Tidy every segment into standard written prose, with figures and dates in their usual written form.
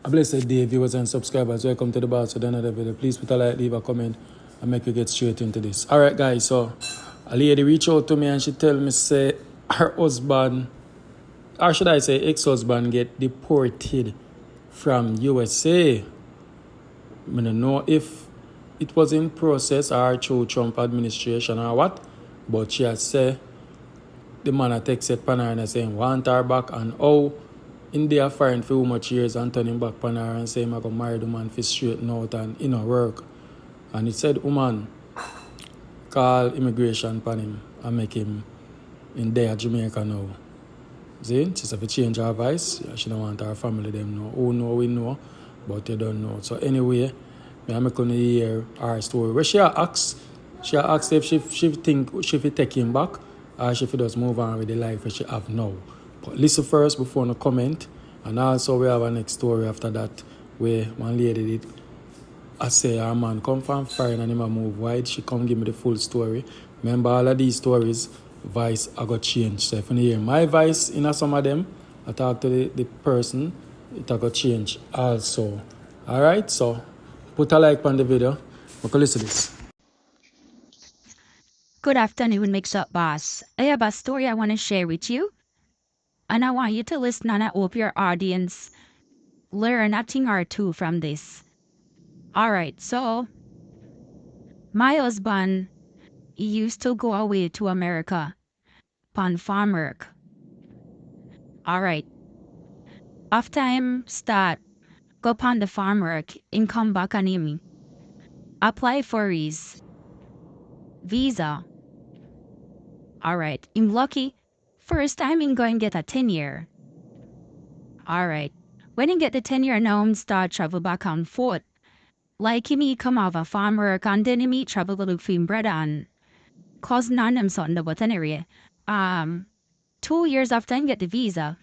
A blessed day, viewers and subscribers. Welcome to the boss with another video. Please put a like, leave a comment, and make you get straight into this. Alright guys, so a lady reached out to me and she tell me say her husband, or should I say ex-husband, get deported from USA. I don't know if it was in process or through Trump administration or what, but she has said the man had texted pan her and saying want her back and how in there foreign for how much years and turning back pan her and saying I go marry the man for straighten out and work. And he said woman call immigration pan him and make him in there Jamaica now. See? She said to change her voice. She don't want her family them know. Who know we know, but they don't know. So anyway, I'm going to hear her story. Where she asked if she think she will take him back or she will just move on with the life that she have now. But listen first before no comment. And also we have a next story after that where one lady did I say her man come from foreign and him a move wide. She come give me the full story. Remember all of these stories, voice I got change. So if you hear my voice in some of them, I talk to the person, it I got change also. Alright, so put a like on the video. Okay, listen to this. Good afternoon, MIXUP boss. I have a story I want to share with you. And I want you to listen and I hope your audience learn a thing or two from this. Alright, so my husband, he used to go away to America upon farm work. Alright. After him start go upon the farm work, him come back and him apply for his visa. Alright, him lucky. First time him going get a 10-year. Alright. When he get the 10-year now him start travel back and forth. Like him he come off a farm work and then him travel to look for him brother and cousin and him something about anyway. 2 years after him get the visa,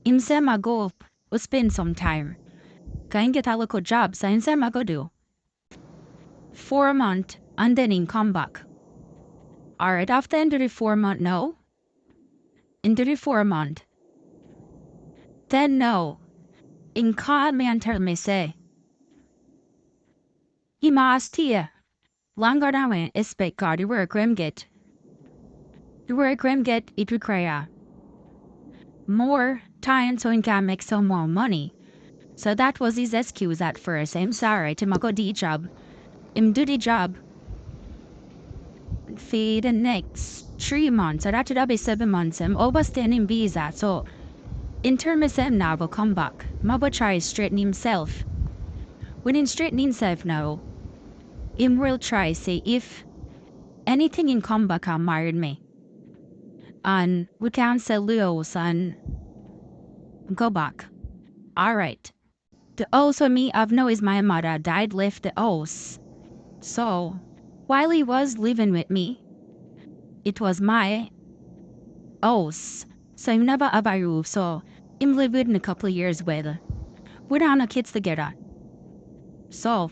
him say I go spend some time. Cause him get a local job, so him say I go do 4 months and then him come back. Alright, after him do the 4 month now, into the 4 month, then no, him call me and tell me say, he must here longer than we expect cause the work him get. The work him get it require more time so he can make some more money. So that was his excuse at first. I'm sorry, him go do the job. Him do the job for the next 3 months. So that should be 7 months. Him overstaying him visa. So in terms of him now go come back. Ma go try straighten himself. When he straighten himself now, him will try say if anything in come back and married me. And we can sell the house and go back. Alright. The house for me I've know is my mother died left the house. So while he was living with me, it was my house. So him never have a roof. So him live with in a couple of years with. We don't have no kids together. So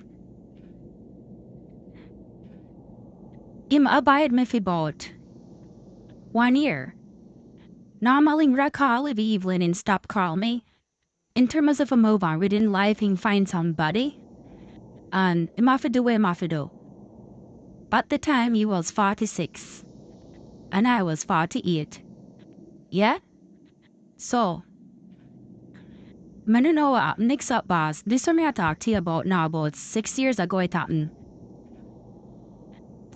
him abide me for about 1 year. Normally him call every evening and stop call me. In terms of a move on within life, he find somebody. And him have to do what him have to do. But the time he was 46. And I was 48. Yeah? So, I don't know what MIXUP boss. This one I talk to you about now about 6 years ago it happened.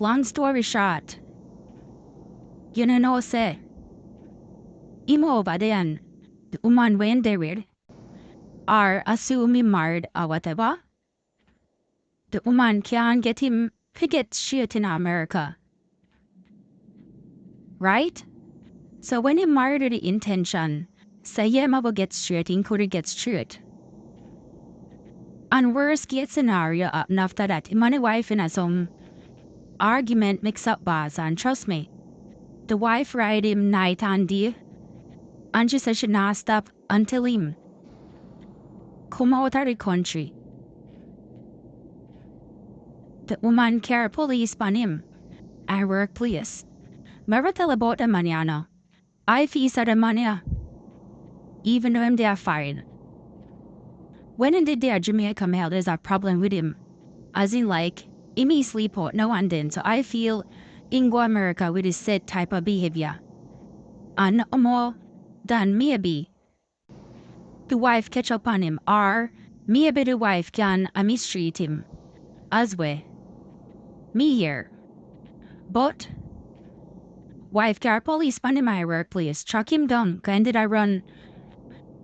Long story short, you know say, him over then, the woman when they were, or assume he married or whatever, the woman can't get him to get shit in America. Right? So when he married her the intention, say yeah, I will get straight, he could get straight. And worst case scenario up and after that, him and the wife in some argument mix up bars and trust me, the wife ride him night and day and she said she not stop until him come out of the country. The woman carry police on him and workplace. Never tell about the money, Anna. I feast the money, even though they are fired. When in the day Jamaica mail, there's a problem with him. As in like, he sleep out now and then. So I feel in go America with his said type of behavior. And no more than maybe the wife catch up on him, or maybe the wife can mistreat him as well. Me here. But wife car police pan in my workplace, track him down, kind did I run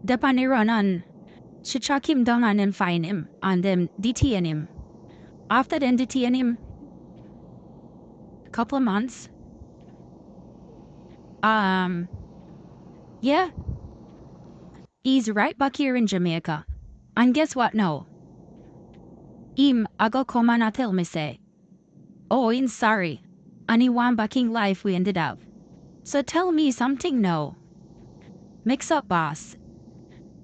the pan run on. She track him down and then find him and then detain him. After then detain him a couple of months. Yeah. He's right back here in Jamaica. And guess what now? I go come and I tell me say, oh, he's sorry. And he want back in life we ended up. So tell me something now. Mix up, boss.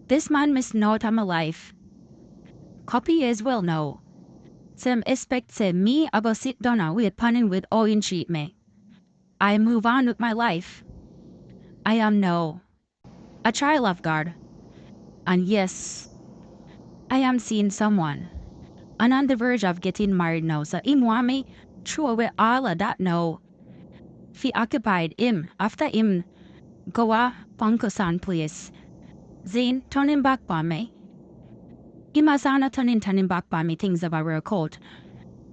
This man missed out on my life. Copy as well now. Some expect say me I go sit down and wait panning with all in treat me. I move on with my life. I am now a child of God. And yes, I am seeing someone. And on the verge of getting married now. So him want me throw away all of that now. Fi occupied him after him go a Punkosan place. Zane turning back on me. Him as Anna turning back on me things of a work out.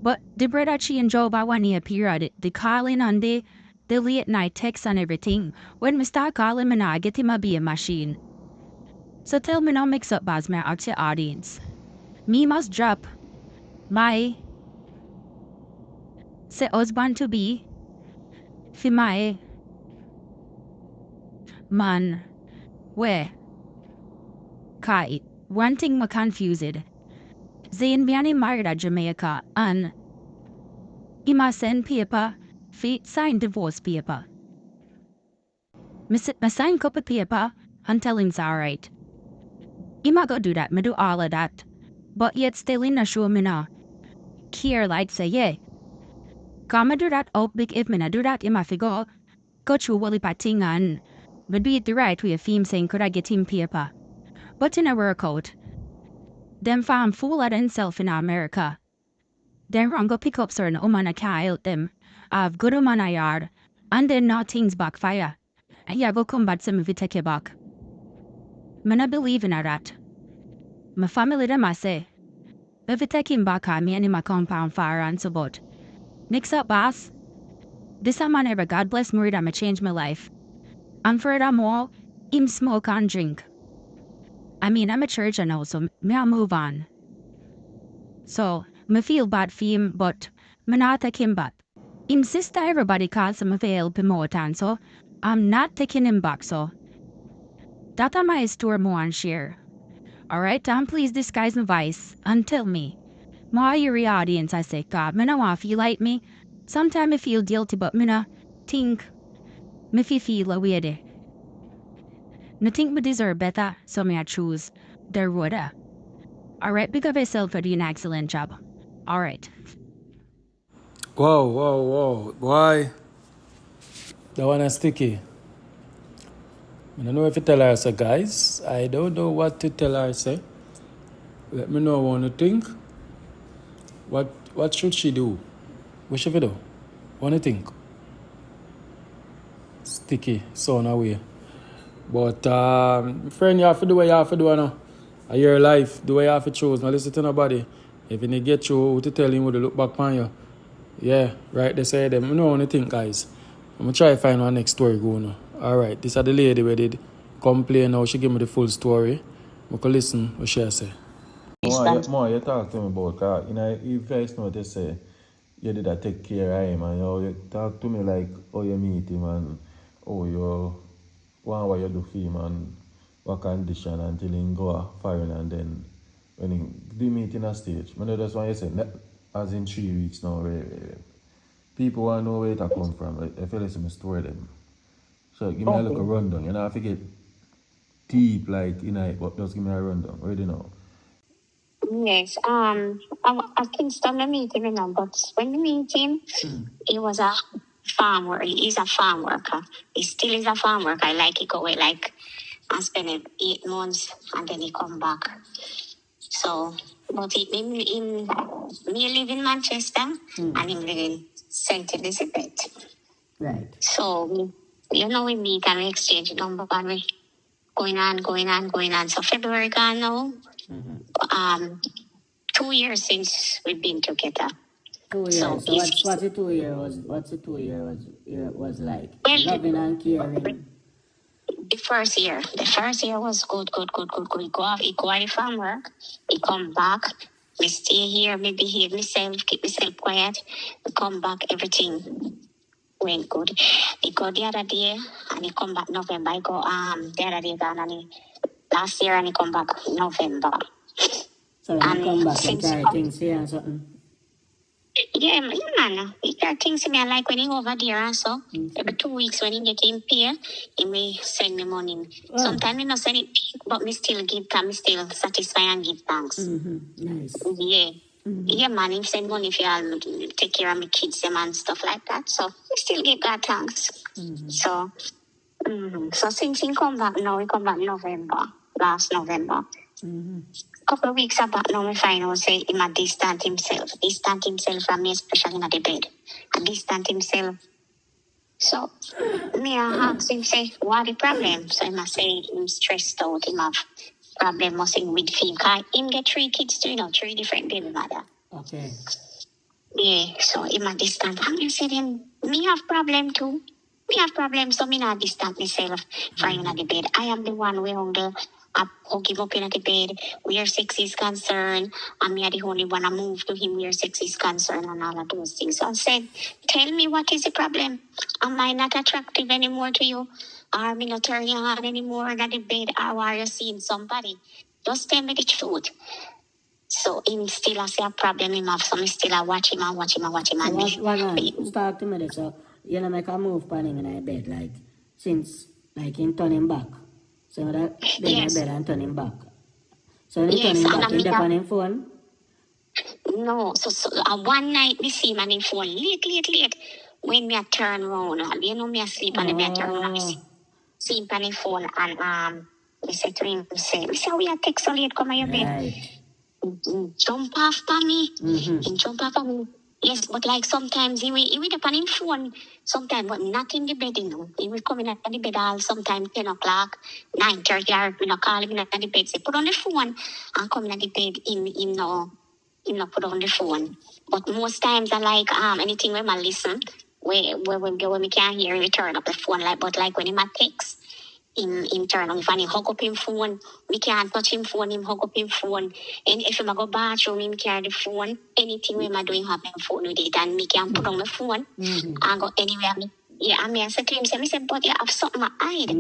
But the brother change job by 1 year period, the calling and the late night text and everything. When me start calling me now, I get him a be a machine. So tell me now mix up as my actual audience. Me must drop my say husband to be for my man where Kai. One thing me confused. Zayn me and him married at Jamaica and he must send paper for sign divorce paper. Me sign copy paper and tell him's alright. He might go do that, me do all of that. But yet still in a show me now. Care like say yeah. Come me do that out big if me na do that him have to go through Wally Patting and me do it the right way of him saying could I get him paper. But in a workout, them found fool at himself in America. Then run go pick up certain woman I can't help them. Have good woman a yard. And then now things backfire. And yeah go come back to me if you take it back. Me not believe in that. My family them I say. If you take him back on me and him a compound fire and so but. Mix up boss. This a man ever God bless me that me change my life. And furthermore, him smoke and drink. I mean I'm a church now so me I move on. So me feel bad for him but me not take him back. Him sister everybody calls him to help him out and so I'm not taking him back so. That are my story more and share. Alright, and please disguise my voice and tell me. My your audience I say, God, me no want feel like me. Sometimes I feel guilty but me no think me feel a way there. Me think me deserve better, so me I choose the road. Alright, big up yourself for doing an excellent job. Alright. Wow. Boy, that one is sticky. I don't know if you tell her, say, guys, I don't know what to tell her, say. Let me know what you think. What should she do? What should she do? What do you think? Sticky, son away. But, friend, you have to do what you have to do now. A your life, do what you have to choose. Now listen to nobody. If you need get you, what to tell him, would look back on you. Yeah, right, they say them. I know what you think, guys. I'm going to try to find one next story going on. Alright, this is the lady where did complain now. She give me the full story. I can listen what she say. More, you talk to me about, cause you first know they say you did a take care of him and you talk to me like how you meet him and how you what you do for him and what condition until he go foreign and then when he do meet in a stage. I know that's why you say as in 3 weeks now, right. People want to know where it come from. If you listen to my story them. So give me a little rundown. You know, if you get deep like but just give me a rundown. Already know. Yes, I Kingston I meet him, but when we meet him, he was a farm worker. He's a farm worker. He still is a farm worker. Like he go away like and spend 8 months and then he come back. So, but me live in Manchester and him live in St. Elizabeth. Right. So, you know, we meet and we exchange number and we going on. So February gone now. 2 years since we've been together. 2 years. So So what's the 2 year was like? Well, Loving and caring. the first year was good. He go away from work. He come back. We stay here. Me behave myself. Keep myself quiet. We come back. Everything went good. He go the other day and he come back November. He go the other day gone and he last year and he come back November. So when you come back and since carry things here and something. Yeah, man. He got things to me. I like when he over there and so. Every 2 weeks when he get him pay, he may send me money. Oh. Sometimes he not send it, but me still give thanks. Me still satisfy and give thanks. Nice. Yeah. Yeah, man. He send money if you take care of my kids them and stuff like that. So we still give God thanks. So, so since he come back now, he come back last November. Couple of weeks back now, we find out say he might distant himself from me, especially in the bed. And distant himself. So me I ask him say, what the problem? So he must say him stressed out, him have problem must with him. Cause him get 3 kids too, 3 different baby mother. Okay. Yeah, so him a distant. And you say then me have problem too. Me have problems, so me not distant myself from in the bed. I am the one we hunger. I give up in the bed where sex is concerned. And me are the only one I move to him where sex is concerned and all of those things. So I said, tell me what is the problem? Am I not attractive anymore to you? Or me not turn you on anymore in the bed? Or are you seeing somebody? Just tell me the truth. So him still I see a problem him have, so me still I watch him. So what talk to me there. So you know make a move on him in the bed, like since like him turn him back. So that then Yes. I bed and turn him back. So when he turn Yes, him and back, I he mean on him phone. no, so one night we see him on him phone late. When me a turn round, me a sleep and me a turn round, I see him on him phone and me say to him, me say we a text so late come on your bed. Right. Jump after me. He jump after me. Yes, but like sometimes he will up on him phone sometimes, but not in the bed, He will come in at the bed all sometime 10 o'clock, 9:30, or call him in at the bed, say put on the phone and come in at the bed in no put on the phone. But most times I like anything when I listen, when we can't hear him, turn up the phone but like when he text, him turn on and he hug up him phone. We can't touch him phone, him hug up him phone. And if him go bathroom, him carry the phone. Anything we are doing have him phone with it and me can put on the phone and go anywhere. I said to him, but you have something to hide.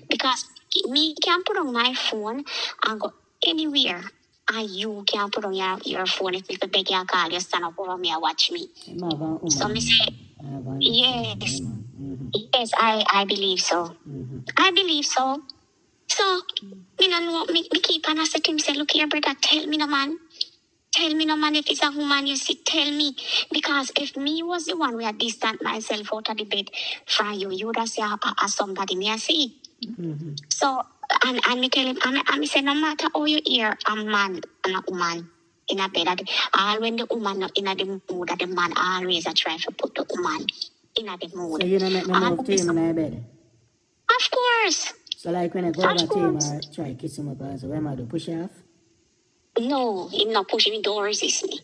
Because me can put on my phone and go anywhere. And you can put on your phone if you beg you call you stand up over me and watch me. So me say, yes. Yes, I believe so. I believe so. So, me no know, me keep on asking him, say, look here, brother, tell me no man. Tell me no man if it's a woman, you see, tell me. Because if me was the one who had distant myself out of the bed from you, you would have said, somebody me I see. So, and me tell him, and me say, no matter how you hear a man and a woman in a bed, all when the woman not in the mood, that the man always a try to put the woman in the mood. So you don't make no move to him in the bed? Of course. So like when I go over to him or try to kiss him up and so when I do push off? No, him not push him, don't resist me.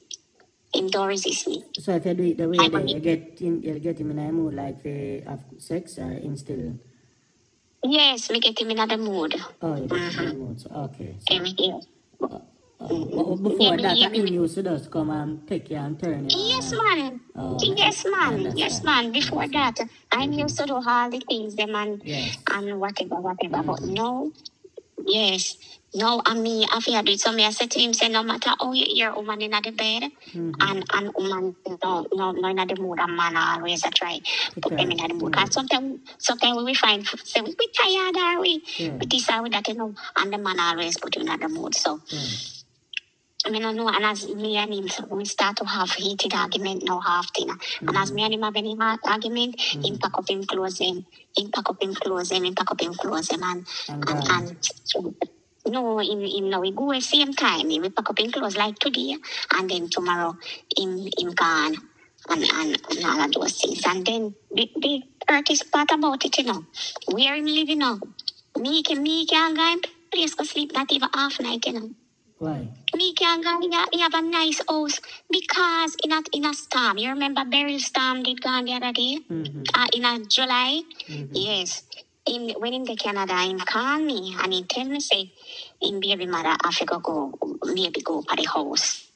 Him don't resist me. So if you do it the way that you get him in a mood like they have sex or him still? Yes, we get him in the mood. Oh, you get him in the mood. So, okay. So, Yes. before that, he used to just come and take you and turn you. Yes, man. Oh, Yes, man. Yes, man. Before that, I Mm-hmm. used to do all the things, them Yes. and whatever. But no, yes. No, I mean, I feel do it. So me, I said to him, say, no matter how you hear a woman in the bed, and woman, no, in the mood, a man always try put them in the mood. Because sometimes we find, say, we tired, are we? Yeah. We decide with that, and the man always put you in the mood. So, I mean, I know, and as me and him, so we start to have heated argument now often. And as me and him have any argument, him pack up him clothes, him pack up him clothes, and No, him now we go at same time. We pack up in clothes like today, and then tomorrow him gone, and all of those things. And then the hurtest part about it, where him living now. Me can go in place go sleep not even half night, Why? Me can go, he have a nice house because in a storm. You remember Beryl storm did go on the other day? In a July? Yes. When in the Canada, him call me and he tell me say, in baby mother, I figure maybe go to the house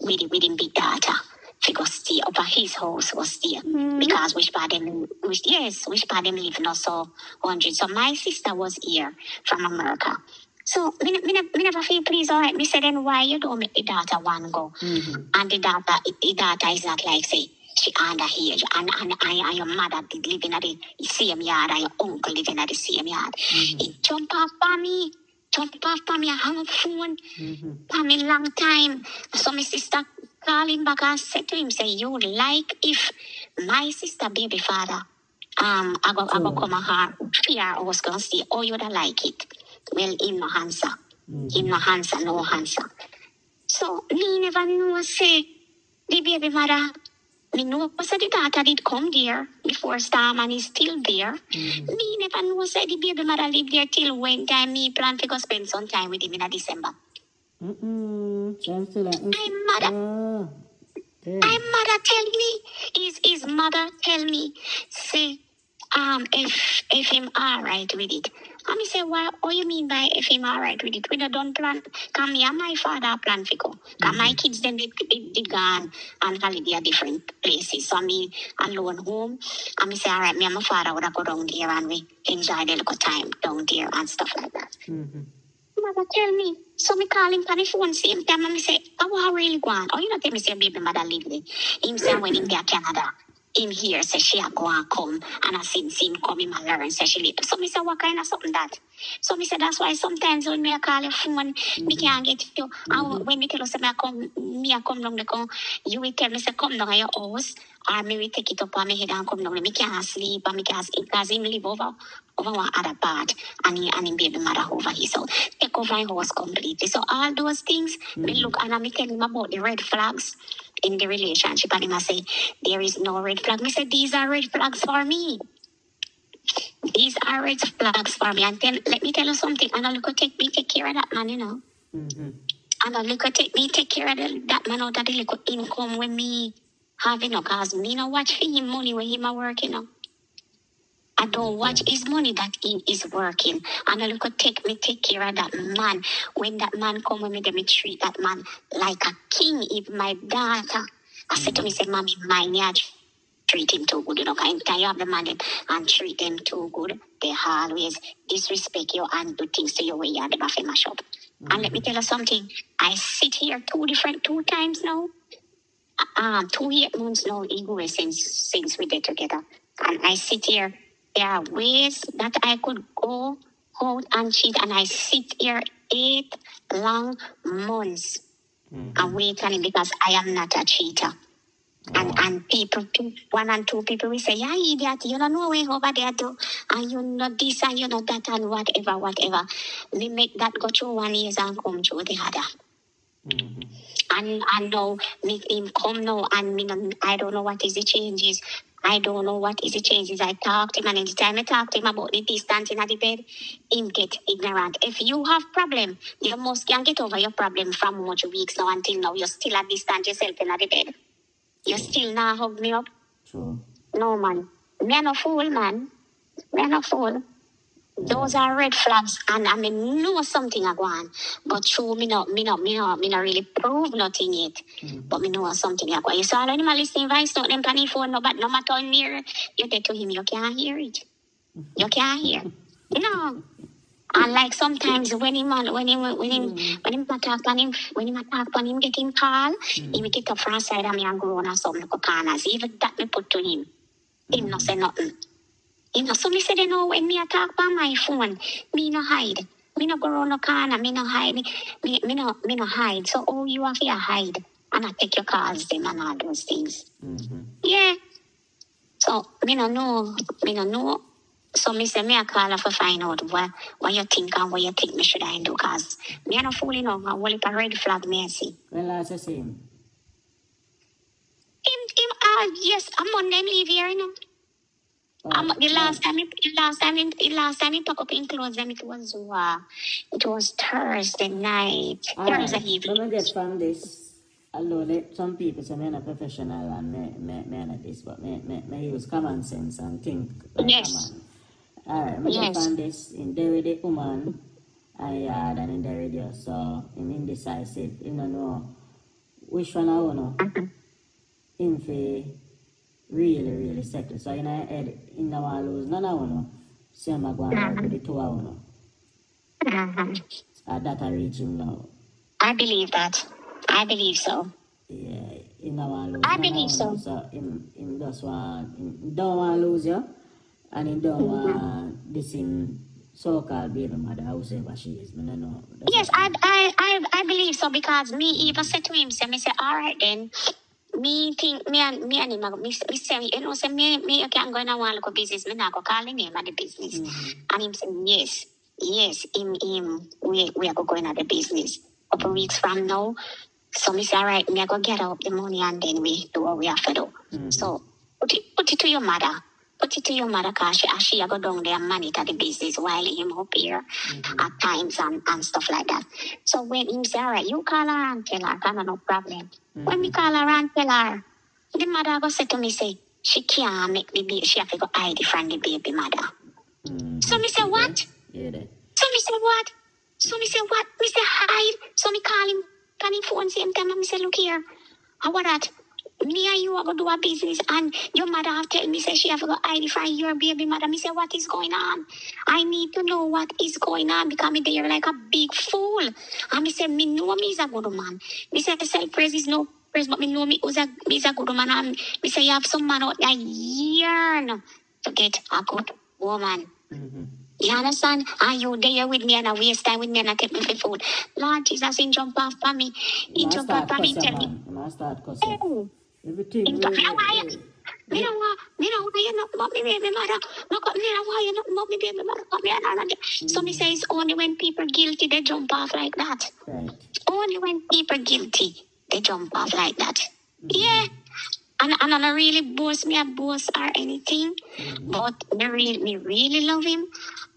with him big daughter. Figure stay up at his house was stay. Because which part them live not so 100. So my sister was here from America. So me never feel pleased, all right. Me say then why you don't make the daughter one go? And the daughter is not like say she underage and your mother did live in the same yard and your uncle live in the same yard. He jump off for me. I hang up phone for me long time. So my sister call him back and said to him, say, you like if my sister baby father I go come a her fear I was gonna see, oh you don't like it. Well, him no answer. No answer. So, me never know, say, the baby mother, me know, say the daughter did come there before storm and is still there. Me never know, say, the baby mother live there till when time me plan to go spend some time with him in December. My mother tell me, his mother tell me, say, if him alright with it. And me say, what you mean by if him alright with it? We don't plan. Come me and my father plan to go. Cause my kids then did gone and holiday at different places. So me alone home. And me say, alright, me and my father would go down there and we enjoy the little time down there and stuff like that. Mother tell me. So me call him on the phone same time and me say, I really want. Oh, you not tell me say baby mother live there. Him say when him there Canada. Him here say she a go and come and I since him come him and learn say she live. So me say what kind of something that? So me say that's why sometimes when me a call your phone, me can't get you. And when me tell you say me a come down the come, you will tell me say come down at your house or me will take it up on my head and come down. Me can't sleep and me can't sleep because him live over one other part and him baby mother over here. So take over my house completely. So all those things, me look and I me tell him about the red flags in the relationship and him I say there is no red flag. Me say these are red flags for me. These are red flags for me. And then let me tell you something. And I look take care of that man, And I look take care of that man out of the little income when me have, cause me no watch for him money when him a work, I don't watch his money that he is working. And I look at take care of that man. When that man come with me, then me treat that man like a king. If my daughter, I said to me, say, mommy, mine, yeah, treat him too good. Can you have the man and treat them too good? They always disrespect you and do things to you where you are the buffet mash up. And let me tell you something. I sit here two times now. 2 months now, since we get together. And I sit here. There are ways that I could go out and cheat, and I sit here 8 long months and wait on it because I am not a cheater. And people, 1 and 2 people will say, yeah, idiot, you don't know way over there do, and you know this and you know that and whatever. We make that go through 1 year and come through the other. And now me him come now and I don't know what is the changes. I talk to him and anytime I talk to him about the distance in the bed, him get ignorant. If you have problem, you must can get over your problem from much weeks now until now. You're still at distance yourself in the bed. You still not hug me up. True. No man. Me a no fool, man. Me a no fool. Those are red flags, and I mean know something I go on, but true me not really prove nothing yet. But me know something I go on. You saw all animal listening voice note them on phone, no, but no matter how near you get to him, you can't hear it. You can't hear. No. And like sometimes when him attack on him get him call, he will get up from side of me and groan or something like corners. Even that me put to him. Him not say nothing. So me say, when me talk on my phone, me no hide. Me no go around no corner, me no hide. Me no hide. So, you have to hide. And I take your calls then and all those things. Yeah. So, me no know. So me say me a call her for find out what you think and what you think me should I do, cause me a no fool enough, and only a red flag me I see. When last you see him? Yes, I'm on them leave here, you know. Oh, The last time he took up in clothes, them it was Thursday night, Thursday alright. evening. Let me get from this. Although some people say I'm a professional and me not this, but me use common sense and think like Yes. a man. Alright, me get Yes. from this in there the woman and yard and in the radio. So I'm indecisive. You don't know which one I wanna him for really settle. So in my head, in the one lose none I wanna. See I'm going to work with the two I wanna. That I reach him now. I believe that. I believe so. Yeah, in the one lose I none believe so. So him just want him don't want lose you and he don't want this him so-called baby mother, however she is. I don't know. Yes, I believe so, because me even said to him, say me say, all right then. Me think me and him me say, you know, say me I can't go in a one local business, me not go call the name of the business. And him say yes, him we are going at the business. Couple weeks from now. So me say, all right, me I go get up the money and then we do what we have to do. So put it to your mother. Put it to your mother, cause she go down there and monitor the business while him up here at times and stuff like that. So when him say, all right, you call her and tell her, kind of no problem. When me call her and tell her, the mother go say to me, say, she can't make the baby, she have to go hide it from the baby mother. So me say, what? Yeah, So me say, what? So me say, what? Me say, hide. So me call him on his phone same time and me say, look here, how about that? Me and you are going to do a business and your mother have tell me say she have to go identify your baby mother. Me say, what is going on? I need to know what is going on, because me there like a big fool. And me say, me know me is a good man. Me say, self-praise is no praise, but me know me is a good man. And me say, you have some man out there yearn to get a good woman. You understand? And you there with me and I waste time with me and I take me for food. Lord Jesus, he jump off for me. He jump off for me. Tell me. I start cussing. Oh. Everything. Me know why you not about me baby mother. No, me know why you not about me baby mother. Come here, So me say it's only when people guilty they jump off like that. Right. Only when people guilty they jump off like that. Yeah. And I don't really boast me a boast or anything, but me really love him.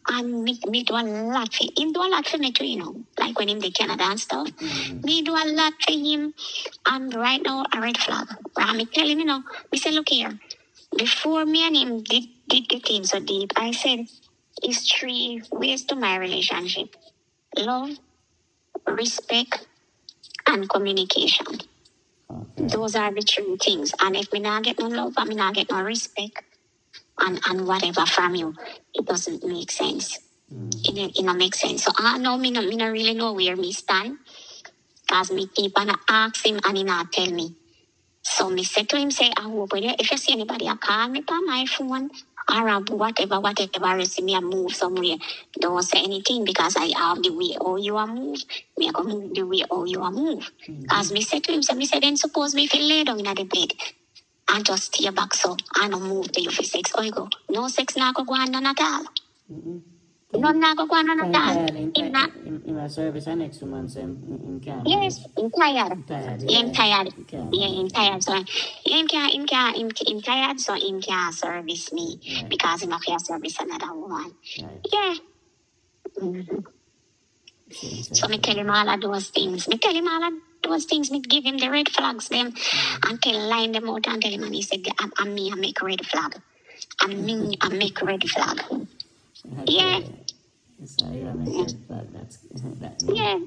And me do a lot for him. Him do a lot for me too, you know. Like when him the Canada and stuff. Me do a lot for him. And right now, a red flag. And me tell him, you know, me say, look here. Before me and him did get in so deep, I said, it's 3 ways to my relationship. Love, respect, and communication. Okay. Those are the 3 things. And if me not get no love and me not get no respect and whatever from you, it doesn't make sense. It don't make sense. So I know me not really know where me stand. Because me keep on ask him and he not tell me. So me say to him, say, I hope if you see anybody, I call me on my phone or whatever, you see me I move somewhere. Don't say anything, because I have the way how you are move. Me I go move the way how you are move. Because me say to him, me say, then suppose me if you lay down in the bed and just stay back so I don't move to you for sex. Or you go, no sex not go on none at all. None not go on none at all. In my service, and next month, in Canada. Yes, I'm tired. I'm tired. Yeah, I'm tired. So him tired, so him can service me because him have to service another woman. Yeah. So me tell him all of those things. Me give him the red flags them and line them out and tell him, and he said, I'm me, I make red flag. I'm me, I make red flag. Yeah. So you are making red flag, that's that. Yeah.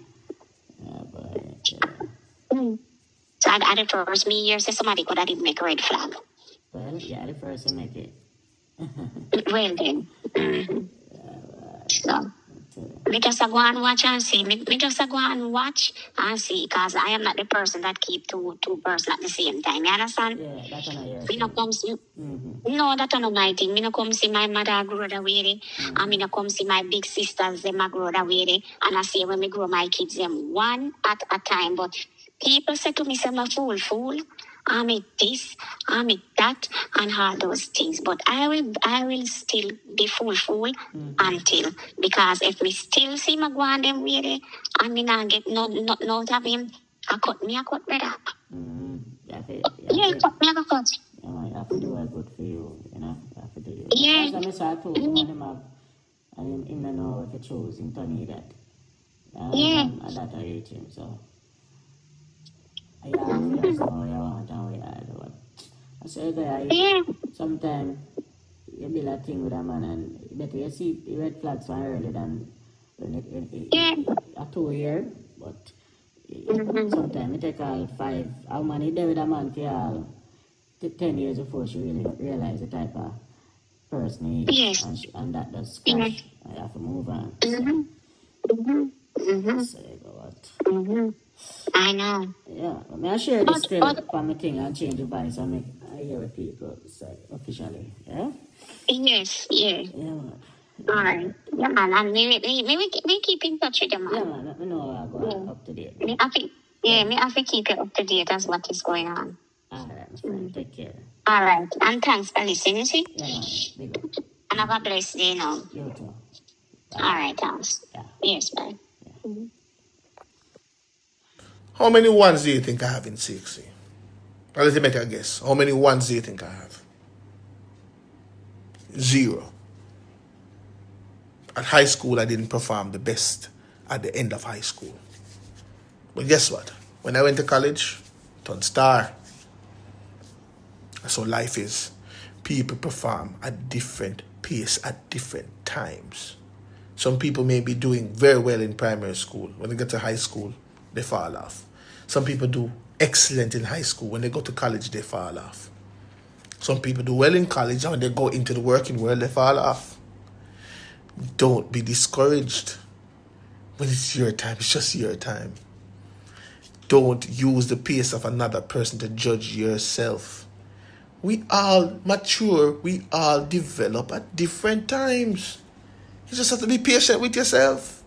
So at the first me years, somebody could have did make a red flag. Well, yeah, the first you make it. Well then. So me just go and watch and see. Me just go and watch and see, because I am not the person that keep two persons at the same time. You understand? Yeah, that's not your Me no come see. No, that's not my thing. Me no come see my mother grow the way. And me no come see my big sisters them a grow the way. And I see when me grow my kids them one at a time. But people say to me, say I'm a fool. this, that, and all those things. But I will still be fool until, because if we still see my go on them way there, and me not get no out of him, I cut better. Yeah, cut me a cut. Yeah, man, you have to do what's good for you, you know. You have to do it. Yeah. That's what I said, I told him, and him have, and him don't know what to choose, him told me that. Yeah. And that I reach him, so. I have to just know what you want and what you do. I said that sometimes you build a thing with a man and better you see the red flags one early than when it a 2 year, but sometimes it take all 5. How many there with a man for all 10 years before she really realize the type of person he is. Yes. And that does crash. I have to move on. So you go what? I know. Yeah, I share this still from the thing and change the voice and make I hear what people say officially. Yeah? Yes, yeah. Yeah, man. All right. Yeah, man. And we keep in touch with them, man. Yeah, man. Let me know how I go up to date. Me have to keep you up to date as what is going on. All right, my friend. Take care. All right. And thanks for listening, you see? Yeah, man. Big up. And have a blessed day now. You too. All right, thanks. Yeah. Yes, bye. How many ones do you think I have in 6? Well, let's make a guess. How many ones do you think I have? 0. At high school, I didn't perform the best at the end of high school. But guess what? When I went to college, turned star. That's how life is. People perform at different pace at different times. Some people may be doing very well in primary school. When they get to high school, they fall off. Some people do excellent in high school. When they go to college, they fall off. Some people do well in college, and when they go into the working world, they fall off. Don't be discouraged. When it's your time, it's just your time. Don't use the pace of another person to judge yourself. We all mature. We all develop at different times. You just have to be patient with yourself.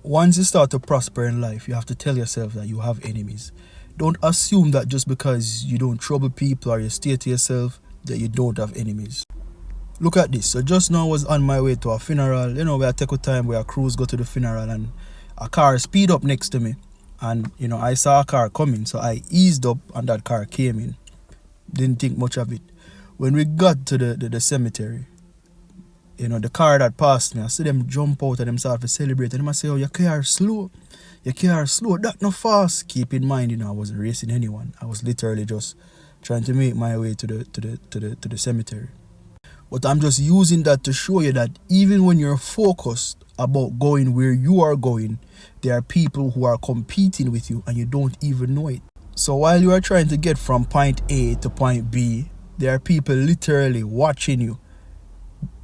Once you start to prosper in life, you have to tell yourself that you have enemies. Don't assume that just because you don't trouble people or you stay to yourself that you don't have enemies. Look at this. So just now I was on my way to a funeral. You know, where I take a time where a cruise go to the funeral and a car speed up next to me. And, you know, I saw a car coming. So I eased up and that car came in. Didn't think much of it. When we got to the cemetery, you know, the car that passed me, I see them jump out and them start to celebrate. And them I say, oh, your car slow. Your car slow. That not fast. Keep in mind, you know, I wasn't racing anyone. I was literally just trying to make my way to the cemetery. But I'm just using that to show you that even when you're focused about going where you are going, there are people who are competing with you and you don't even know it. So while you are trying to get from point A to point B, there are people literally watching you.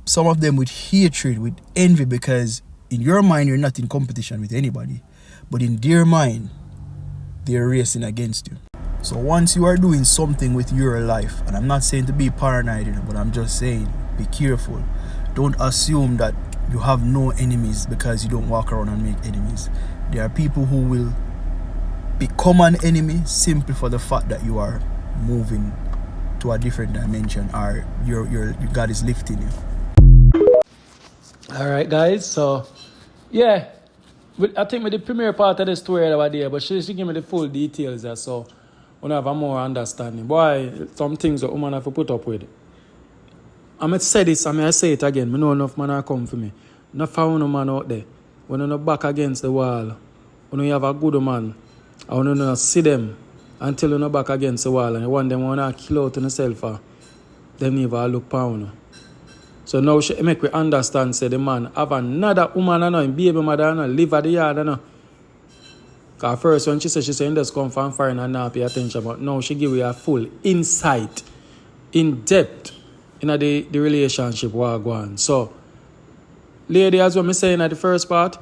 Some of them with hatred, with envy, because in your mind you're not in competition with anybody, but in their mind they're racing against you. So once you are doing something with your life, and I'm not saying to be paranoid, you know, but I'm just saying be careful. Don't assume that you have no enemies because you don't walk around and make enemies. There are people who will become an enemy simply for the fact that you are moving to a different dimension or your God is lifting you. Alright guys, so yeah, I think with the premiere part of the story over there, but she give me the full details there, so when I have a more understanding. Boy, some things that woman have to put up with. I'm going to say this, I say it again, I know enough man are come for me. Not found no man out there. When you're not back against the wall, when you have a good man, I want to see them until you're not back against the wall and you want them to kill out on yourself, them never look pound. So now she make we understand, say the man have another woman and baby mother and live at the yard. Because first when she said just come from foreign and not pay attention, but now she give you a full insight, in depth in the relationship what go on. So, lady, as what I saying at the first part,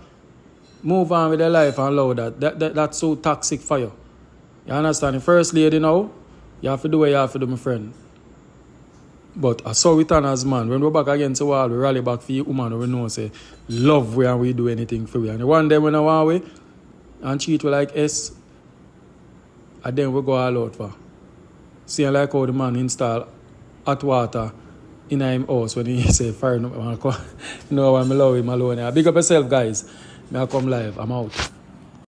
move on with your life and allow that's so toxic for you. You understand? The first lady now, you have to do what you have to do, my friend. But I saw it on as man. When we're back against the wall, we rally back for you, woman, we know, say, love we and we do anything for you. And one day when I want we and treat we like S, and then we go all out for. See, I like how the man install hot water in him house when he say fire up. You know, I'm allow him alone. Big up yourself, guys. May I come live. I'm out.